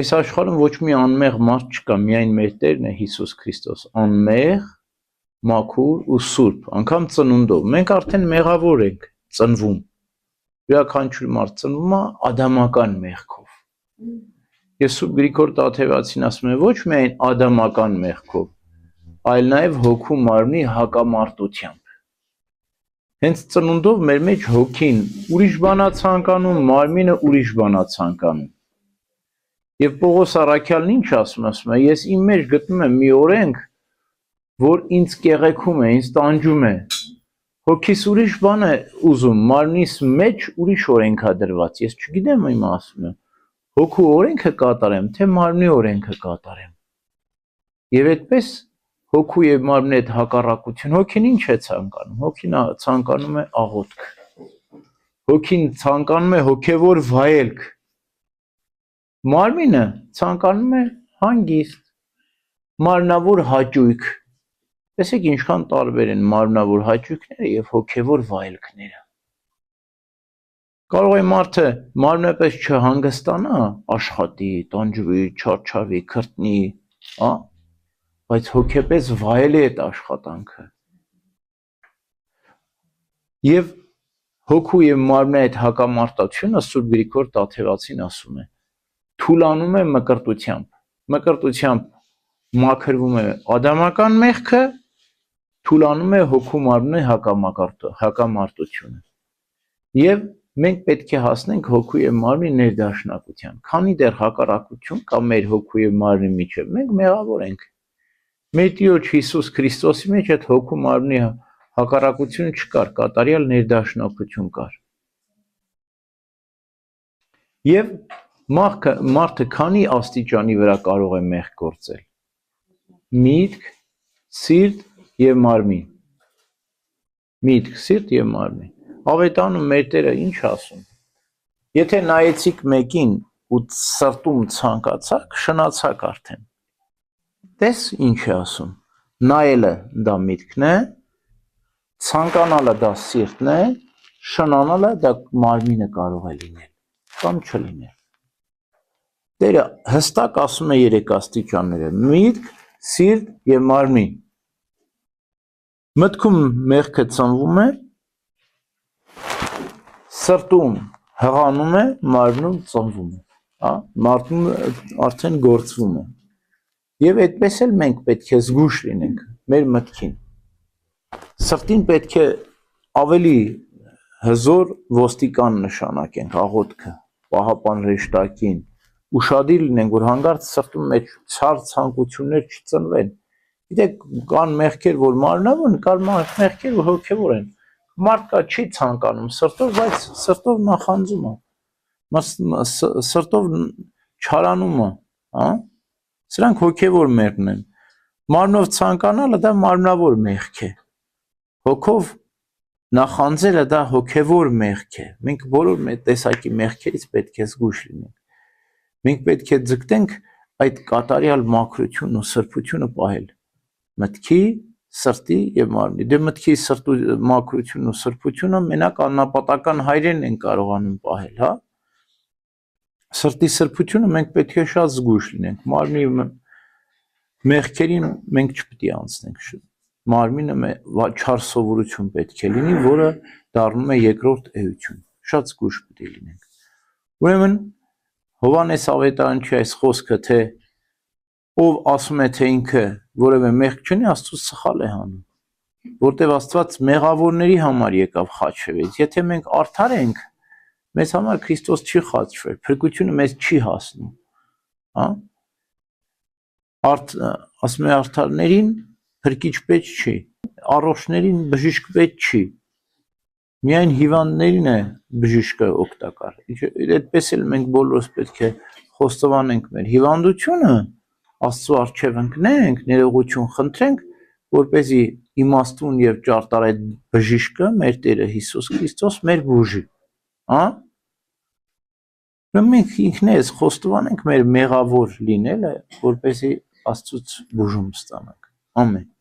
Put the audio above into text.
Այս աշխարհում ոչ մի անմեղ մարդ չկա, միայն մեր Տերն է Հիսուս Քրիստոս, անմեղ, մաքուր ու սուրբ, անգամ ծնունդով։ Մենք արդեն մեղավոր ենք ծնվում։ Յուրաքանչյուր մարդ ծնվում է ադամական մեղքով։ Ես Սուրբ Գրիգոր Տաթևացին ասում եմ ոչ միայն ադամական մեղքով, այլ նաև հոգու մարմնի հակամարտությամբ։ Հենց ծնունդով մեր մեջ հոգին ուրիշ բան է ցանկանում, մարմինը ուրիշ բան է ցանկանում։ Եվ Պողոս առաքյալն ինչ ասում է, ես իմ մեջ գտնում եմ մի օրենք, որ ինձ կեղեքում է, ինձ տանջում է։ Հոգիս ուրիշ բան է ուզում, մարմնիս մեջ ուրիշ օրենք է դրված։ Ես չգիտեմ իմ ասում եմ, հոգու օրենքը կատարեմ, թե մարմնի օրենքը կատարեմ։ Եվ այդպես հոգու եւ մարմնի հետ հակառակություն, հոգին ինչ է ցանկանում։ Հոգին ցանկանում է աղոթք։ Հոգին ցանկանում է հոգևոր վայելք։ Մարմինը ցանկանում է հանգիստ, մարմնավոր հաճույք։ Տեսեք ինչքան տարբեր են մարմնավոր հաճույքները եւ հոգևոր վայելքները։ Կարող է մարդը մարմնապես չհանգստանա, աշխատի, տանջվի, չարչարվի, քրտնի, հա, բայց հոգեպես վայելի այդ աշխատանքը։ Եվ հոգու եւ մարմնի այդ հակամարտությունը Սուրբ Գրիգոր Տաթևացին ասում է, թուլանում է մկրտությամբ։ Մկրտությամբ մաքրվում է ադամական մեղքը, թուլանում է հոգու մարմնի հակամարտությունը։ Եվ մենք պետք է հասնենք հոգու եւ մարմնի ներդաշնակության։ Քանի դեռ հակառակություն կա մեր հոգու եւ մարմնի միջեւ, մենք մեղավոր ենք։ Մեր Տիրոջ Հիսուս Քրիստոսի մեջ այդ հոգու մարմնի հակառակությունը չկար, կատարյալ ներդաշնակություն կար։ Եվ մարդը քանի աստիճանի վրա կարող է մեղք գործել։ Միտք, սիրտ եւ մարմին։ Միտք, սիրտ եւ մարմին։ Ավետանում մեր Տերը ինչ ասում։ Եթե նայեցիք մեկին ու սրտում ցանկացաք, շնացաք արդեն։ Տես ինչ է ասում։ Նայելը դա միտքն է, ցանկանալը դա սիրտն է, շնանալը դա մարմինը կարող է լինել կամ չլինել։ Տերը հստակ ասում է 3 աստիճանները՝ միտք, սիրտ եւ մարմին։ Մտքում մեղքը ծնվում է, սրտում հղանում է, մարմնում ծնվում է, հա, մարդում արդեն գործվում է։ Եվ այդպես էլ մենք պետք է զգույշ լինենք մեր մտքին։ Սրտին պետք է ավելի հզոր ոստիկան նշանակենք աղոթքը, պահապան հրեշտակին, ուշադիր լինենք, որ հանկարծ սրտում մեջ ցար ցանկություններ չծնվեն։ Գիտեք, կան մեղքեր, որ մարմնավոր են, կան մեղքեր, որ հոգևոր են։ Մարդկա չի ցանկանում սրտով, բայց սրտով նախանձում է, սրտով չարանում է, հա։ Սրանք հոգևոր մեղքն են։ Մարմնով ցանկանալը դա մարմնավոր մեղք է։ Հոգով նախանձելը դա հոգևոր մեղք է։ Մենք բոլոր մեր տեսակի մեղքերից պետք է զգույշ լինենք։ Մենք պետք է ձգտենք այդ կատարյալ մաքրությունն ու սրբությունը պահել մտքի, սրտի եւ մարմնի։ Դե մտքի, սրտի մաքրությունն ու սրբությունը մենակ աննապատական հայրեն են կարողանում պահել, հա։ Սրտի սրբությունը մենք պետք է շատ զգույշ լինենք։ Մարմնի մեղքերին մենք չպետք է անցնենք։ Մարմինը չար սովորություն պետք է լինի, որը դառնում է երկրորդ էություն։ Շատ զգույշ պետք է լինենք։ Ուրեմն Հովհաննես ավետարանչի այս խոսքը, թե ով ասում է, թե ինքը որևէ մեղք չունի, Աստծո սխալ է հանում, որտեղ Աստված մեղավորների համար եկավ խաչվեց։ Եթե մենք արդար ենք, մեզ համար Քրիստոս չի խաչվել, փրկությունը մեզ չի հասնում, հա։ Ասում է արդարներին փրկիչ պետք չի, առողջներին բժիշկ պետք չի, միայն հիվանդներին է բժիշկը օգտակար։ Այդպես էլ մենք բոլորս պետք է խոստովանենք մեր հիվանդությունը, Աստծո առջև ընկնենք, ներողություն խնդրենք, որպեսզի իմաստուն եւ ճարտարապետ բժիշկը, մեր Տերը Հիսուս Քրիստոս, մեր բուժի, հա։ Մենք ինքներս խոստովանենք մեր մեղավոր լինելը, որպեսզի Աստծուց բուժում ստանանք։ Ամեն։